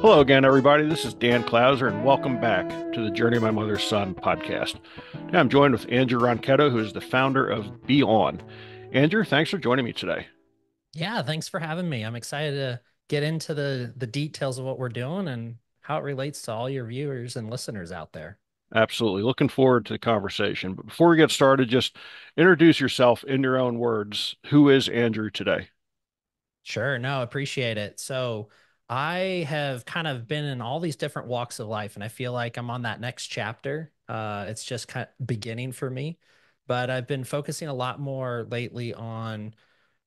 Hello again, everybody. This is Dan Clouser, and welcome back to the Journey of My Mother's Son podcast. Now I'm joined with Andrew Ronchetto, who is the founder of Be On. Andrew, thanks for joining me today. Yeah, thanks for having me. I'm excited to get into the details of what we're doing and how it relates to all your viewers and listeners out there. Absolutely. Looking forward to the conversation. But before we get started, just introduce yourself in your own words. Who is Andrew today? Sure, no, appreciate it. So I have kind of been in all these different walks of life, and I feel like I'm on that next chapter. It's just kind of beginning for me, but I've been focusing a lot more lately on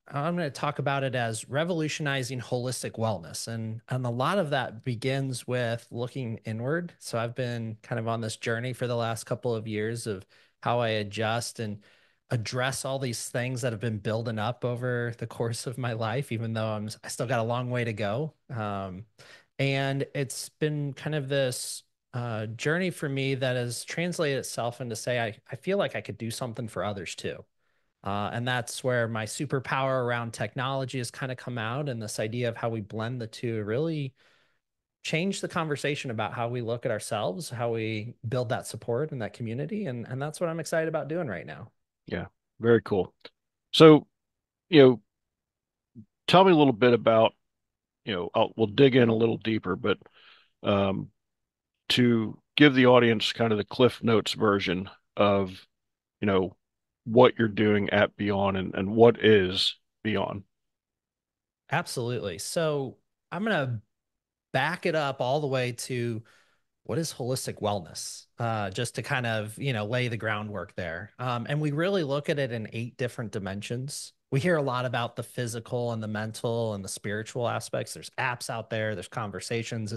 I'm going to talk about it as revolutionizing holistic wellness. And a lot of that begins with looking inward. So I've been kind of on this journey for the last couple of years of how I adjust and address all these things that have been building up over the course of my life, even though I still got a long way to go. And it's been kind of this journey for me that has translated itself into say, I feel like I could do something for others too. And that's where my superpower around technology has kind of come out. And this idea of how we blend the two really change the conversation about how we look at ourselves, how we build that support and that community. And that's what I'm excited about doing right now. Yeah, very cool. So, you know, tell me a little bit about, we'll dig in a little deeper, but um, to give the audience kind of the Cliff Notes version of you know, what you're doing at Beyond and what is Beyond. Absolutely. So I'm going to back it up all the way to what is holistic wellness? Just to kind of, lay the groundwork there. And we really look at it in 8 different dimensions. We hear a lot about the physical and the mental and the spiritual aspects. There's apps out there, there's conversations.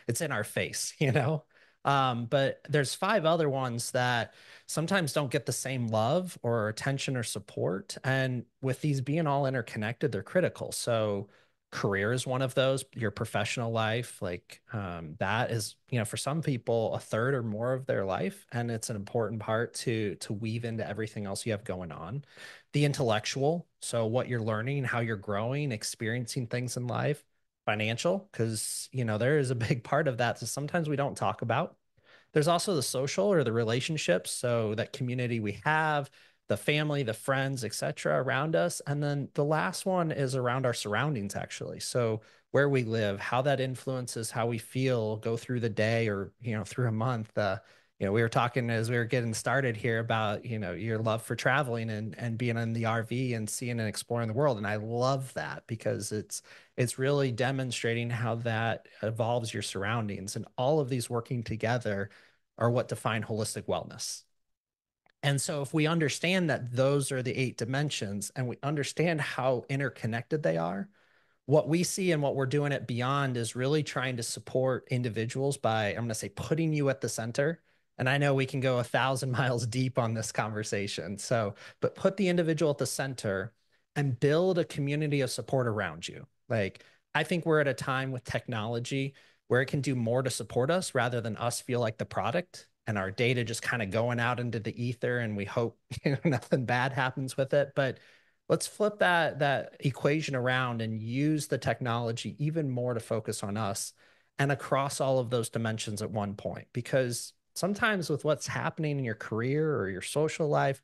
It's in our face, you know. But there's 5 other ones that sometimes don't get the same love or attention or support. And with these being all interconnected, they're critical. So career is one of those, your professional life, like that is, for some people a third or more of their life, and it's an important part to weave into everything else you have going on. The intellectual, so what you're learning, how you're growing, experiencing things in life. Financial, because there is a big part of that that sometimes we don't talk about. There's also the social or the relationships, so that community we have, the family, the friends, etc. around us. And then the last one is around our surroundings, actually. So where we live, how that influences how we feel, go through the day or, through a month. We were talking as we were getting started here about, your love for traveling and being in the RV and seeing and exploring the world. And I love that because it's really demonstrating how that evolves your surroundings, and all of these working together are what define holistic wellness. And so, if we understand that those are the 8 dimensions and we understand how interconnected they are, what we see and what we're doing at Beyond is really trying to support individuals by, I'm going to say, putting you at the center. And I know we can go 1,000 miles deep on this conversation. So, but put the individual at the center and build a community of support around you. Like, I think we're at a time with technology where it can do more to support us rather than us feel like the product and our data just kind of going out into the ether and we hope nothing bad happens with it. But let's flip that equation around and use the technology even more to focus on us and across all of those dimensions at one point. Because sometimes with what's happening in your career or your social life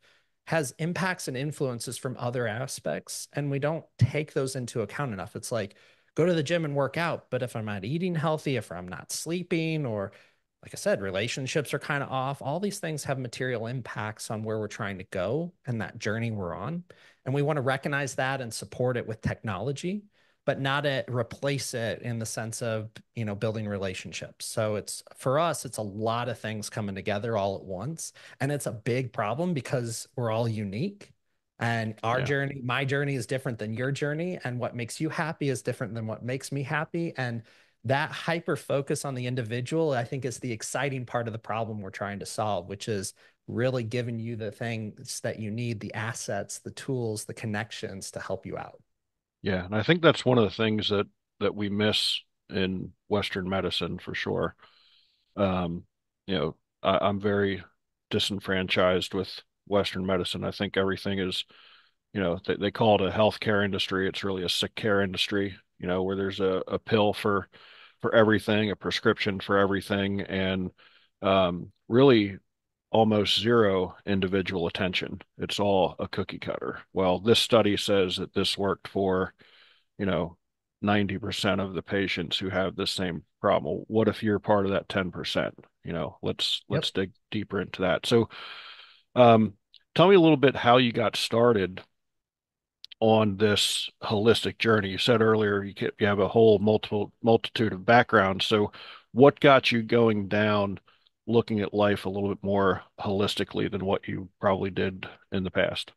has impacts and influences from other aspects, and we don't take those into account enough. It's like go to the gym and work out, but if I'm not eating healthy, if I'm not sleeping, or like I said, relationships are kind of off. All these things have material impacts on where we're trying to go and that journey we're on. And we want to recognize that and support it with technology, but not replace it in the sense of, building relationships. So it's for us, it's a lot of things coming together all at once. And it's a big problem because we're all unique. And our Yeah. journey, my journey is different than your journey. And what makes you happy is different than what makes me happy. And that hyper focus on the individual, I think, is the exciting part of the problem we're trying to solve, which is really giving you the things that you need, the assets, the tools, the connections to help you out. Yeah. And I think that's one of the things that we miss in Western medicine for sure. Um, I'm very disenfranchised with Western medicine. I think everything is, they call it a healthcare industry. It's really a sick care industry, where there's a pill for for everything, a prescription for everything, and really almost zero individual attention. It's all a cookie cutter. Well, this study says that this worked for, you know, 90% of the patients who have the same problem. What if you're part of that 10%? Let's Yep. dig deeper into that. So, um, tell me a little bit how you got started on this holistic journey. You said earlier you have a whole multitude of backgrounds. So, what got you going down looking at life a little bit more holistically than what you probably did in the past?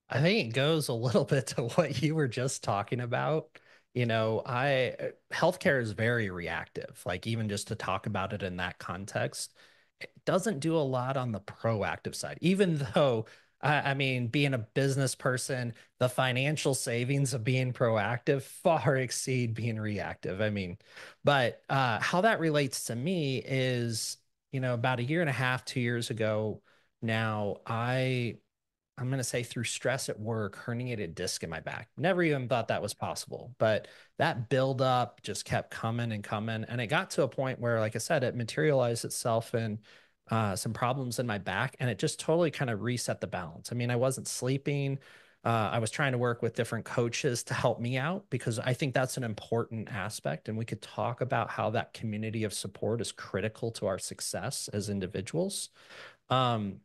I think it goes a little bit to what you were just talking about. Healthcare is very reactive. Like even just to talk about it in that context, it doesn't do a lot on the proactive side. Even though, I mean, being a business person, the financial savings of being proactive far exceed being reactive. I mean, but how that relates to me is, about a year and a half, 2 years ago now, I'm going to say through stress at work, herniated disc in my back. Never even thought that was possible, but that buildup just kept coming and coming. And it got to a point where, like I said, it materialized itself in some problems in my back, and it just totally kind of reset the balance. I mean, I wasn't sleeping. I was trying to work with different coaches to help me out because I think that's an important aspect. And we could talk about how that community of support is critical to our success as individuals. Um,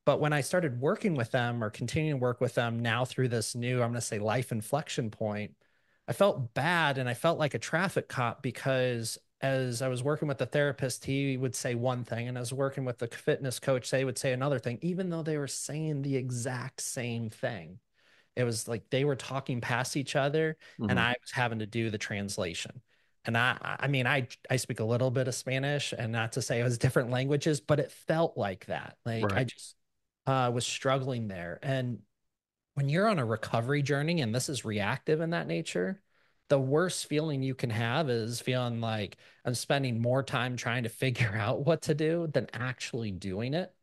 but when I started working with them or continuing to work with them now through this new, I'm going to say life inflection point, I felt bad and I felt like a traffic cop because as I was working with the therapist, he would say one thing, and I was working with the fitness coach, they would say another thing, even though they were saying the exact same thing. It was like they were talking past each other, and Hmm. I was having to do the translation. And I mean, I speak a little bit of Spanish, and not to say it was different languages, but it felt like that. Like I Right. just was struggling there. And when you're on a recovery journey, and this is reactive in that nature, the worst feeling you can have is feeling like I'm spending more time trying to figure out what to do than actually doing it.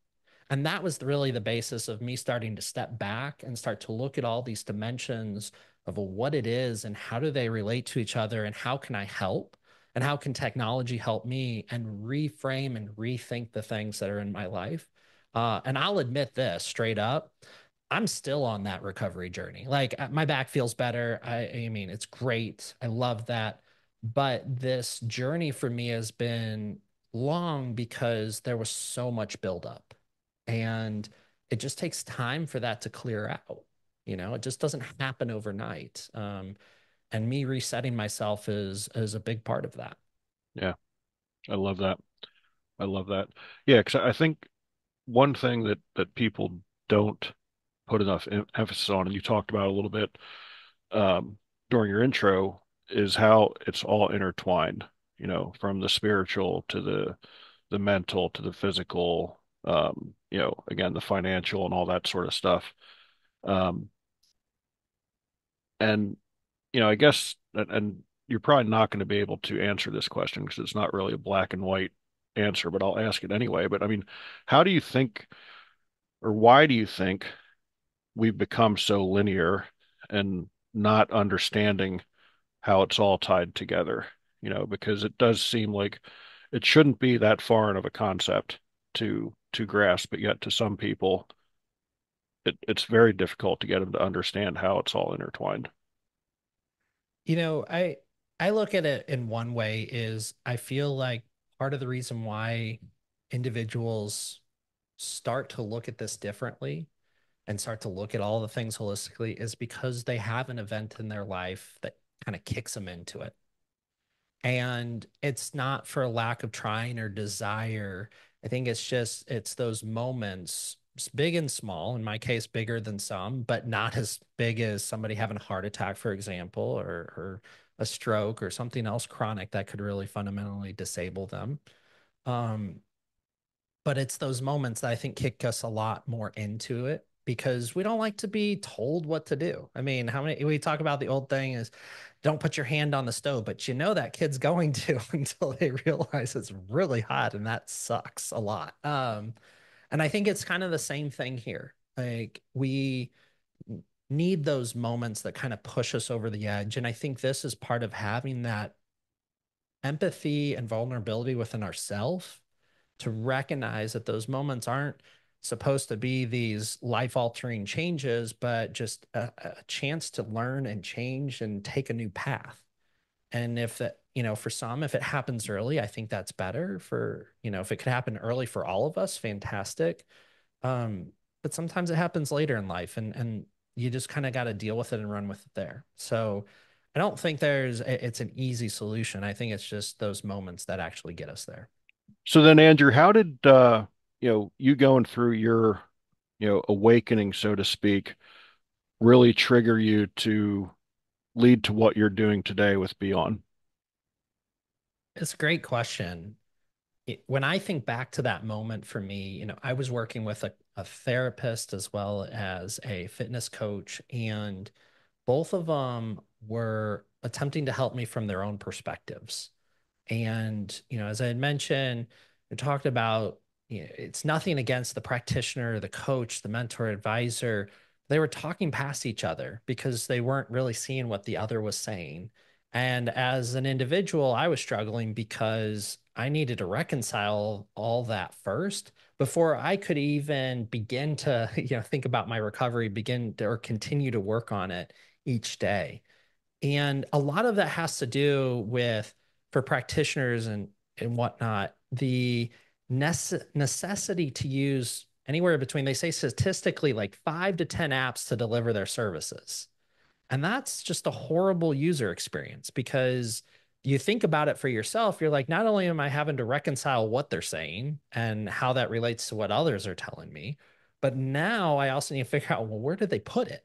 And that was really the basis of me starting to step back and start to look at all these dimensions of what it is and how do they relate to each other and how can I help and how can technology help me and reframe and rethink the things that are in my life. And I'll admit this straight up. I'm still on that recovery journey. Like my back feels better. I mean, it's great. I love that. But this journey for me has been long because there was so much buildup. And it just takes time for that to clear out. It just doesn't happen overnight. And me resetting myself is a big part of that. Yeah, I love that. I love that. Yeah, because I think one thing that people don't put enough emphasis on, and you talked about a little bit um, during your intro, is how it's all intertwined. From the spiritual to the mental to the physical. Again, the financial and all that sort of stuff. Um, and I guess, and you're probably not going to be able to answer this question because it's not really a black and white answer, but I'll ask it anyway. But I mean, how do you think, or why do you think we've become so linear and not understanding how it's all tied together? Because it does seem like it shouldn't be that foreign of a concept to grasp, but yet to some people, it's very difficult to get them to understand how it's all intertwined. You know, I I look at it in one way is I feel like part of the reason why individuals start to look at this differently and start to look at all the things holistically is because they have an event in their life that kind of kicks them into it. And it's not for a lack of trying or desire. I think it's those moments, big and small, in my case, bigger than some, but not as big as somebody having a heart attack, for example, or a stroke or something else chronic that could really fundamentally disable them. Um, but it's those moments that I think kick us a lot more into it because we don't like to be told what to do. I mean, how many we talk about the old thing is don't put your hand on the stove, but that kid's going to until they realize it's really hot and that sucks a lot. And I think it's kind of the same thing here. Like we need those moments that kind of push us over the edge. And I think this is part of having that empathy and vulnerability within ourselves to recognize that those moments aren't supposed to be these life altering changes, but just a chance to learn and change and take a new path. And if that, for some, if it happens early, I think that's better for, if it could happen early for all of us, fantastic. Um, but sometimes it happens later in life and you just kind of got to deal with it and run with it there. So I don't think it's an easy solution. I think it's just those moments that actually get us there. So then, Andrew, how did you going through your awakening, so to speak, really trigger you to lead to what you're doing today with Be On? It's a great question. When I think back to that moment for me, I was working with a therapist as well as a fitness coach, and both of them were attempting to help me from their own perspectives. And, as I had mentioned, we talked about, it's nothing against the practitioner, the coach, the mentor, advisor. They were talking past each other because they weren't really seeing what the other was saying. And as an individual, I was struggling because I needed to reconcile all that first before I could even begin to, think about my recovery, begin to, or continue to work on it each day. And a lot of that has to do with, for practitioners and whatnot, the necessity to use anywhere between, they say statistically, like 5 to 10 apps to deliver their services. And that's just a horrible user experience because you think about it for yourself. You're like, not only am I having to reconcile what they're saying and how that relates to what others are telling me, but now I also need to figure out, well, where did they put it?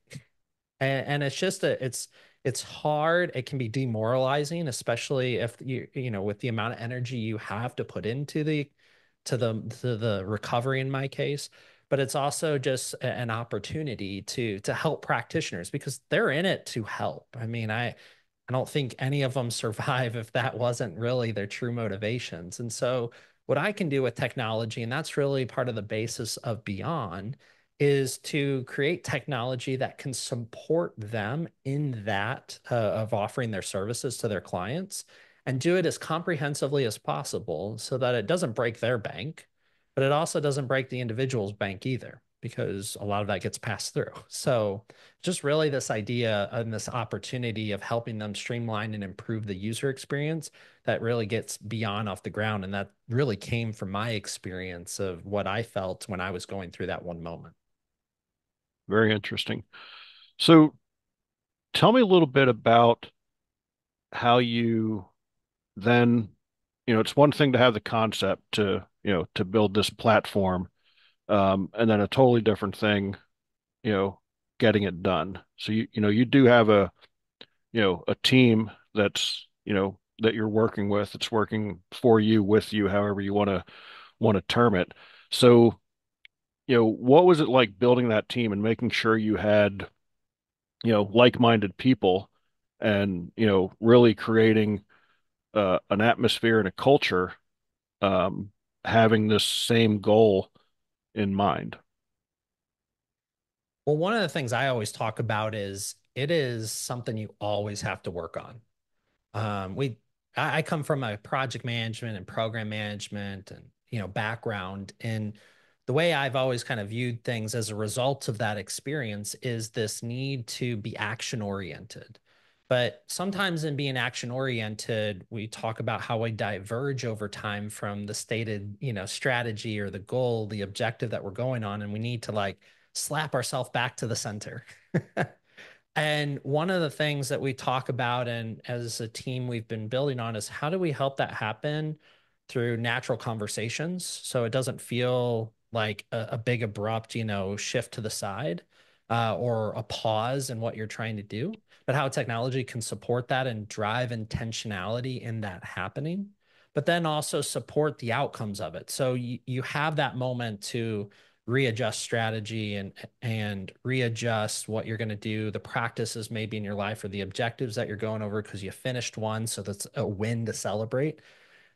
And it's just it's hard. It can be demoralizing, especially if with the amount of energy you have to put into the recovery in my case. But it's also just an opportunity to help practitioners because they're in it to help. I mean, I don't think any of them survive if that wasn't really their true motivations. And so, what I can do with technology, and that's really part of the basis of Be On, is to create technology that can support them in that of offering their services to their clients and do it as comprehensively as possible so that it doesn't break their bank, but it also doesn't break the individual's bank either because a lot of that gets passed through. So, just really this idea and this opportunity of helping them streamline and improve the user experience that really gets beyond off the ground. And that really came from my experience of what I felt when I was going through that one moment. Very interesting. So tell me a little bit about how you then, it's one thing to have the concept to build this platform, and then a totally different thing, you know, getting it done. So you do have a team that you're working with. It's working for you, with you, however you want to term it. So, what was it like building that team and making sure you had, like-minded people and, really creating an atmosphere and a culture, um, having this same goal in mind? Well, one of the things I always talk about is it is something you always have to work on. We I come from a project management and program management and background, and the way I've always kind of viewed things as a result of that experience is this need to be action oriented. But sometimes in being action oriented, we talk about how we diverge over time from the stated, strategy or the goal, the objective that we're going on, and we need to like slap ourselves back to the center. And one of the things that we talk about and as a team we've been building on is how do we help that happen through natural conversations so it doesn't feel like a big abrupt, shift to the side or a pause in what you're trying to do, but how technology can support that and drive intentionality in that happening, but then also support the outcomes of it. So you have that moment to readjust strategy and readjust what you're going to do, the practices maybe in your life or the objectives that you're going over because you finished one, so that's a win to celebrate.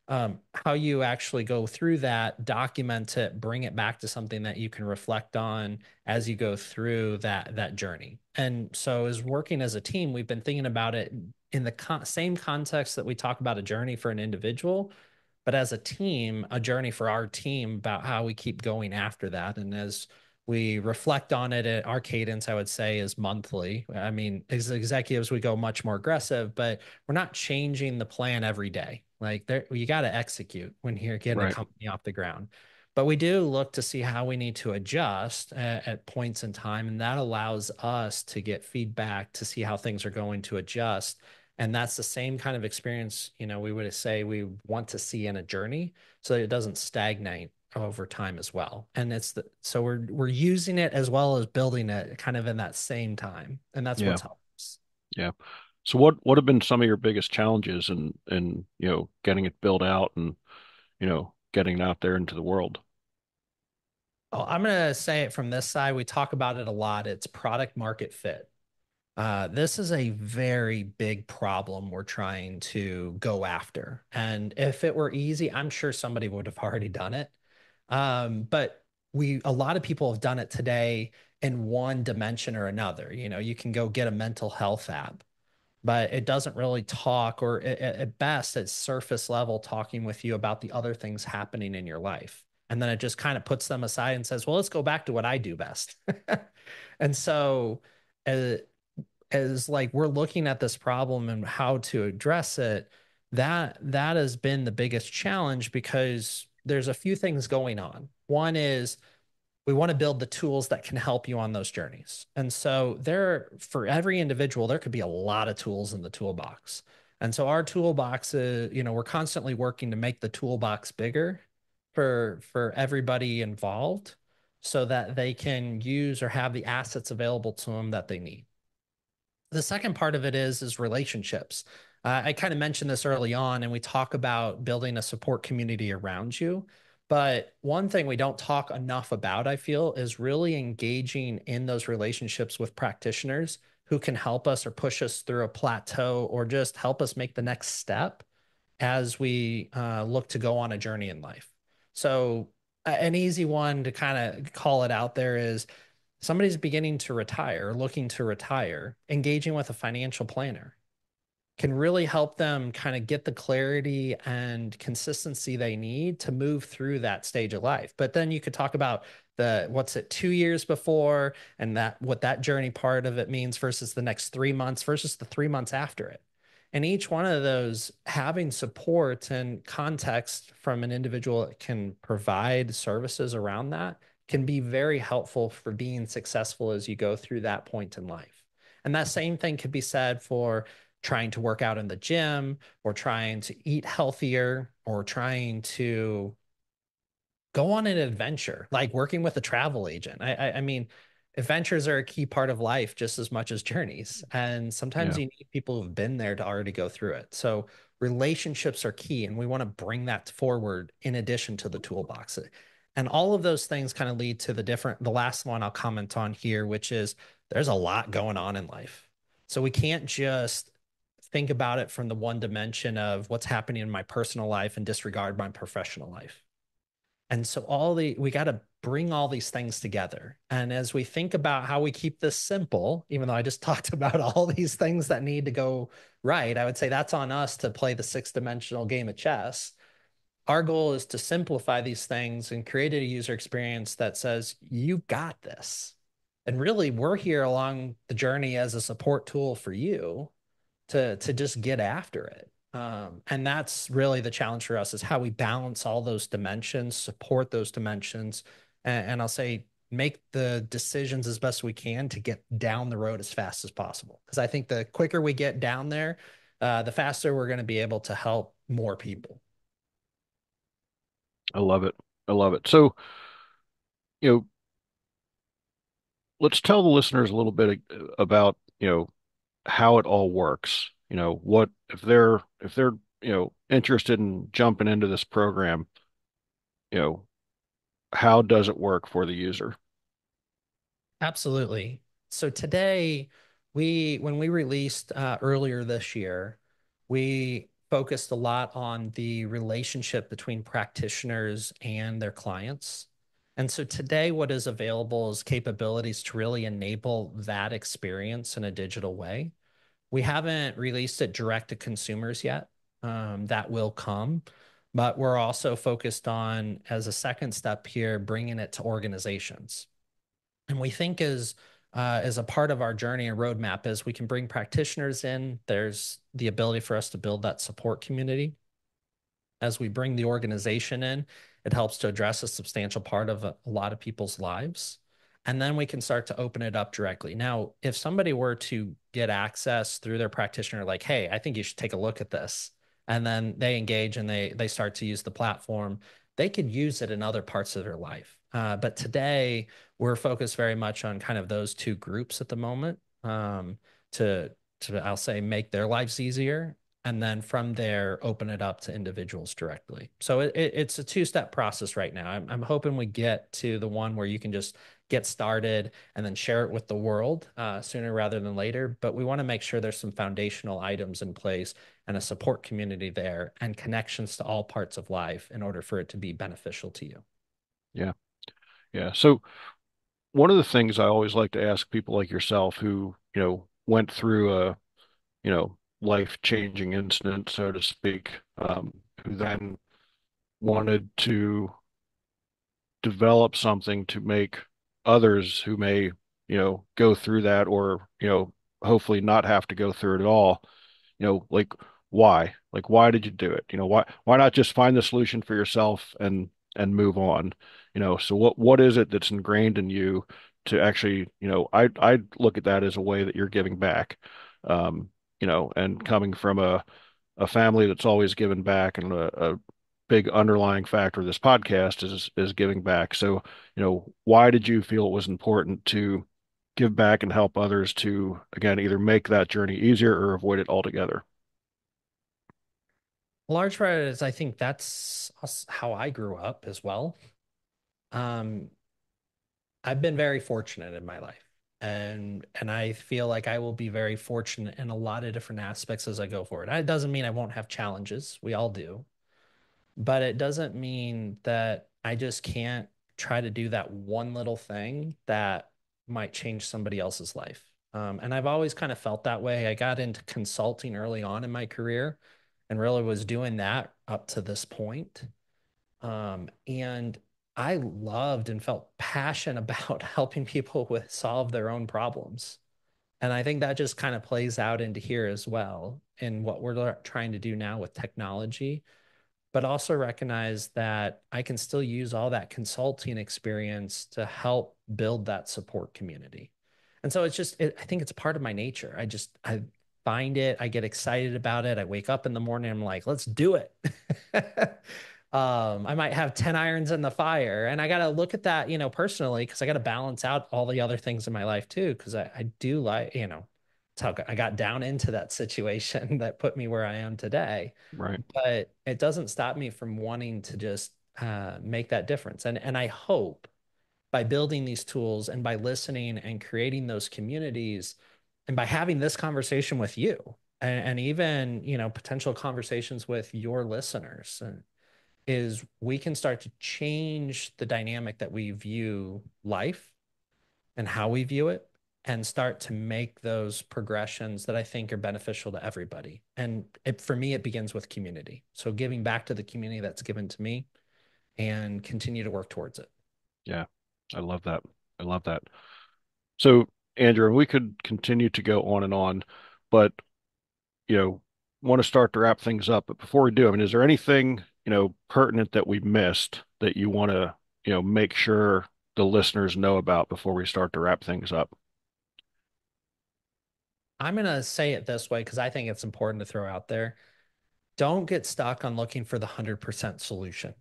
How you actually go through that, document it, bring it back to something that you can reflect on as you go through that journey. And so, as working as a team, we've been thinking about it in the same context that we talk about a journey for an individual, but as a team, a journey for our team about how we keep going after that. And as we reflect on it, our cadence, I would say, is monthly. I mean, as executives, we go much more aggressive, but we're not changing the plan every day. Like there, you got to execute when you're getting a Right. company off the ground. But we do look to see how we need to adjust at points in time, and that allows us to get feedback to see how things are going to adjust. And that's the same kind of experience, we would say we want to see in a journey so that it doesn't stagnate over time as well. And so we're using it as well as building it kind of in that same time. And that's Yeah. what's helped us. Yeah. So what have been some of your biggest challenges in getting it built out and getting it out there into the world? Oh, I'm going to say it from this side. We talk about it a lot. It's product market fit. This is a very big problem we're trying to go after. And if it were easy, I'm sure somebody would have already done it. But a lot of people have done it today in one dimension or another. You can go get a mental health app, but it doesn't really talk, or at best, it's surface level talking with you about the other things happening in your life. And then it just kind of puts them aside and says, well, let's go back to what I do best. And so, uh, as like we're looking at this problem and how to address it, that has been the biggest challenge because there's a few things going on. One is we want to build the tools that can help you on those journeys. And so for every individual, there could be a lot of tools in the toolbox. And so our toolbox is, we're constantly working to make the toolbox bigger for everybody involved so that they can use or have the assets available to them that they need. The second part of it is relationships. I kind of mentioned this early on, and we talk about building a support community around you. But one thing we don't talk enough about, I feel, is really engaging in those relationships with practitioners who can help us or push us through a plateau or just help us make the next step as we look to go on a journey in life. So, an easy one to kind of call it out there is somebody's beginning to retire, looking to retire, engaging with a financial planner can really help them kind of get the clarity and consistency they need to move through that stage of life. But then you could talk about the what's it 2 years before and that what that journey part of it means versus the next 3 months versus the 3 months after it. And each one of those having support and context from an individual that can provide services around that can be very helpful for being successful as you go through that point in life. And that same thing could be said for trying to work out in the gym or trying to eat healthier or trying to go on an adventure, like working with a travel agent. I mean, adventures are a key part of life just as much as journeys. And sometimes Yeah. you need people who've been there to already go through it. So relationships are key, and we want to bring that forward in addition to the toolbox. And all of those things kind of lead to the last one I'll comment on here, which is there's a lot going on in life. So we can't just think about it from the one dimension of what's happening in my personal life and disregard my professional life. And so we got to bring all these things together. And as we think about how we keep this simple, even though I just talked about all these things that need to go right, I would say that's on us to play the six-dimensional game of chess. Our goal is to simplify these things and create a user experience that says, you got this. And really, we're here along the journey as a support tool for you to just get after it. And that's really the challenge for us is how we balance all those dimensions, support those dimensions, and I'll say make the decisions as best we can to get down the road as fast as possible. Because I think the quicker we get down there, the faster we're going to be able to help more people. I love it. I love it. So, you know, let's tell the listeners a little bit about, how it all works. What if they're, interested in jumping into this program, you know, how does it work for the user? Absolutely. So today, when we released earlier this year, we focused a lot on the relationship between practitioners and their clients. And so today, what is available is capabilities to really enable that experience in a digital way. We haven't released it direct to consumers yet. That will come, but we're also focused on, as a second step here, bringing it to organizations. And we think as a part of our journey and roadmap is we can bring practitioners in. There's the ability for us to build that support community. As we bring the organization in, it helps to address a substantial part of a lot of people's lives. And then we can start to open it up directly. Now, if somebody were to get access through their practitioner, like, hey, I think you should take a look at this, and then they engage and they start to use the platform, they could use it in other parts of their life. But today, we're focused very much on kind of those two groups at the moment, to I'll say make their lives easier, and then from there open it up to individuals directly. So it's a two-step process right now. I'm hoping we get to the one where you can just get started and then share it with the world sooner rather than later. But we want to make sure there's some foundational items in place and a support community there and connections to all parts of life in order for it to be beneficial to you. Yeah. Yeah. So one of the things I always like to ask people like yourself who, went through a, life-changing incident, so to speak, who then wanted to develop something to make others who may, go through that or, hopefully not have to go through it at all, like why? Like why did you do it? Why not just find the solution for yourself and move on? So what is it that's ingrained in you to actually, I look at that as a way that you're giving back. And coming from a family that's always given back and a big underlying factor of this podcast is giving back. So, why did you feel it was important to give back and help others to, again, either make that journey easier or avoid it altogether? A large part of it is I think that's how I grew up as well. Um, I've been very fortunate in my life. And I feel like I will be very fortunate in a lot of different aspects as I go forward. It doesn't mean I won't have challenges. We all do. But it doesn't mean that I just can't try to do that one little thing that might change somebody else's life. And I've always kind of felt that way. I got into consulting early on in my career and really was doing that up to this point. And I loved and felt passion about helping people with solve their own problems. And I think that just kind of plays out into here as well in what we're trying to do now with technology, but also recognize that I can still use all that consulting experience to help build that support community. And so I think it's part of my nature. I find it, I get excited about it. I wake up in the morning, I'm like, let's do it. I might have 10 irons in the fire. And I got to look at that, personally, because I got to balance out all the other things in my life too. Because I do like, it's how I got down into that situation that put me where I am today. Right. But it doesn't stop me from wanting to just make that difference. And I hope by building these tools and by listening and creating those communities and by having this conversation with you and even, potential conversations with your listeners, is we can start to change the dynamic that we view life and how we view it and start to make those progressions that I think are beneficial to everybody. And for me, it begins with community. So giving back to the community that's given to me and continue to work towards it. Yeah. I love that. I love that. So, Andrew, we could continue to go on and on, but, you know, want to start to wrap things up. But before we do, I mean, is there anything, pertinent that we missed that you want to, make sure the listeners know about before we start to wrap things up? I'm going to say it this way because I think it's important to throw out there. Don't get stuck on looking for the 100% solution.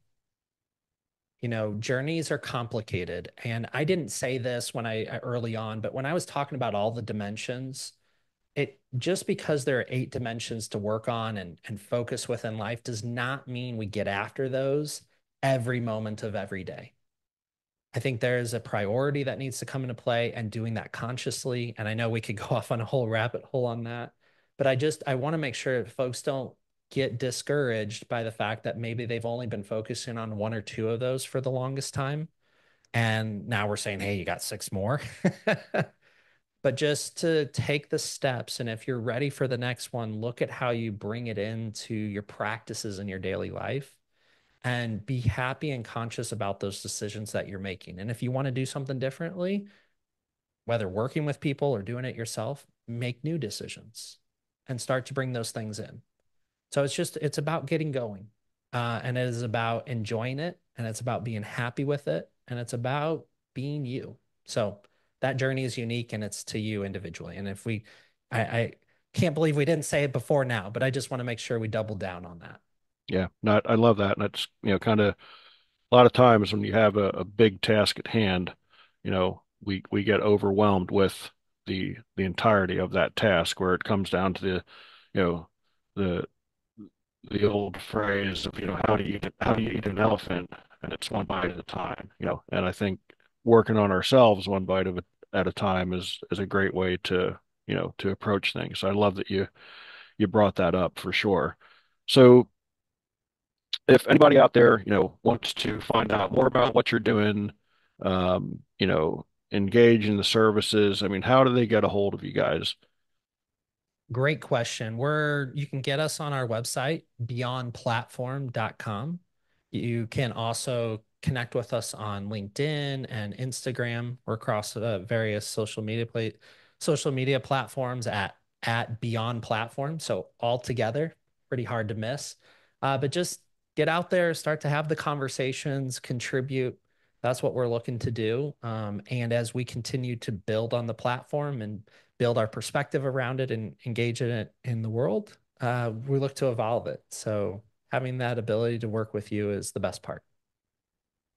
Journeys are complicated. And I didn't say this when I early on, but when I was talking about all the dimensions, it just because there are 8 dimensions to work on and focus within life does not mean we get after those every moment of every day. I think there is a priority that needs to come into play and doing that consciously. And I know we could go off on a whole rabbit hole on that, but I want to make sure folks don't get discouraged by the fact that maybe they've only been focusing on one or two of those for the longest time. And now we're saying, hey, you got 6 more. but just to take the steps. And if you're ready for the next one, look at how you bring it into your practices in your daily life and be happy and conscious about those decisions that you're making. And if you want to do something differently, whether working with people or doing it yourself, make new decisions and start to bring those things in. So it's about getting going. And it is about enjoying it. And it's about being happy with it. And it's about being you. So that journey is unique and it's to you individually. And if I can't believe we didn't say it before now, but I just want to make sure we double down on that. Yeah, not I love that. And that's, kind of a lot of times when you have a big task at hand, we get overwhelmed with the entirety of that task where it comes down to you know, the the old phrase of, how do you eat an elephant? And it's one bite at a time, and I think working on ourselves one bite of it at a time is a great way to approach things. So I love that you brought that up for sure. So if anybody out there, wants to find out more about what you're doing, engage in the services, I mean, how do they get a hold of you guys? Great question. You can get us on our website, beyondplatform.com. You can also connect with us on LinkedIn and Instagram. We're across various social media platforms at Beyond Platform. So all together, pretty hard to miss. But just get out there, start to have the conversations, contribute. That's what we're looking to do. And as we continue to build on the platform and build our perspective around it and engage in it in the world, we look to evolve it. So having that ability to work with you is the best part.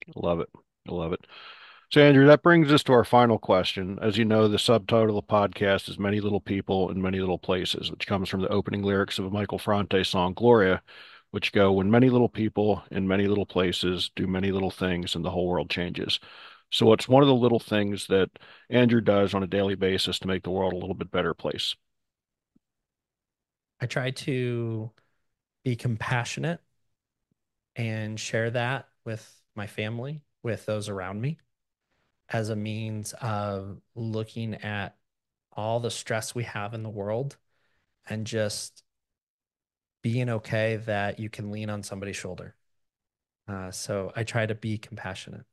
I love it. I love it. So, Andrew, that brings us to our final question. As you know, the subtitle of the podcast is Many Little People in Many Little Places, which comes from the opening lyrics of a Michael Franti song, Gloria, which go, when many little people in many little places do many little things and the whole world changes. So, what's one of the little things that Andrew does on a daily basis to make the world a little bit better place? I try to be compassionate and share that with my family, with those around me, as a means of looking at all the stress we have in the world and just being okay that you can lean on somebody's shoulder. So I try to be compassionate.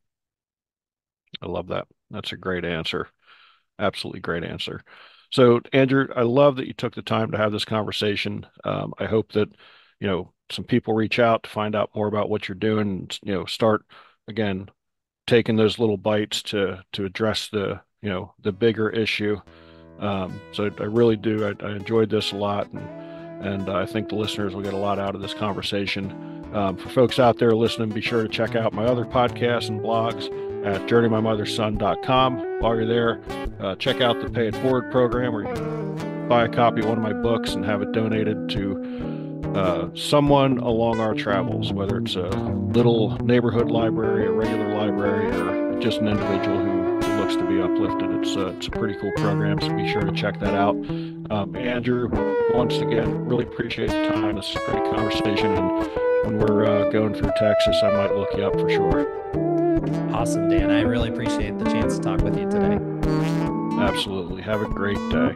I love that. That's a great answer. Absolutely great answer. So, Andrew, I love that you took the time to have this conversation. I hope that, some people reach out to find out more about what you're doing, and, start again taking those little bites to address the bigger issue. So I really do. I enjoyed this a lot, and I think the listeners will get a lot out of this conversation. For folks out there listening, be sure to check out my other podcasts and blogs at journeymymotherson.com. While you're there, check out the Pay It Forward program where you can buy a copy of one of my books and have it donated to someone along our travels, whether it's a little neighborhood library, a regular library, or just an individual who looks to be uplifted. It's a pretty cool program, so be sure to check that out. Andrew, once again, really appreciate the time. It's a great conversation, and when we're going through Texas, I might look you up for sure. Awesome, Dan. I really appreciate the chance to talk with you today. Absolutely. Have a great day.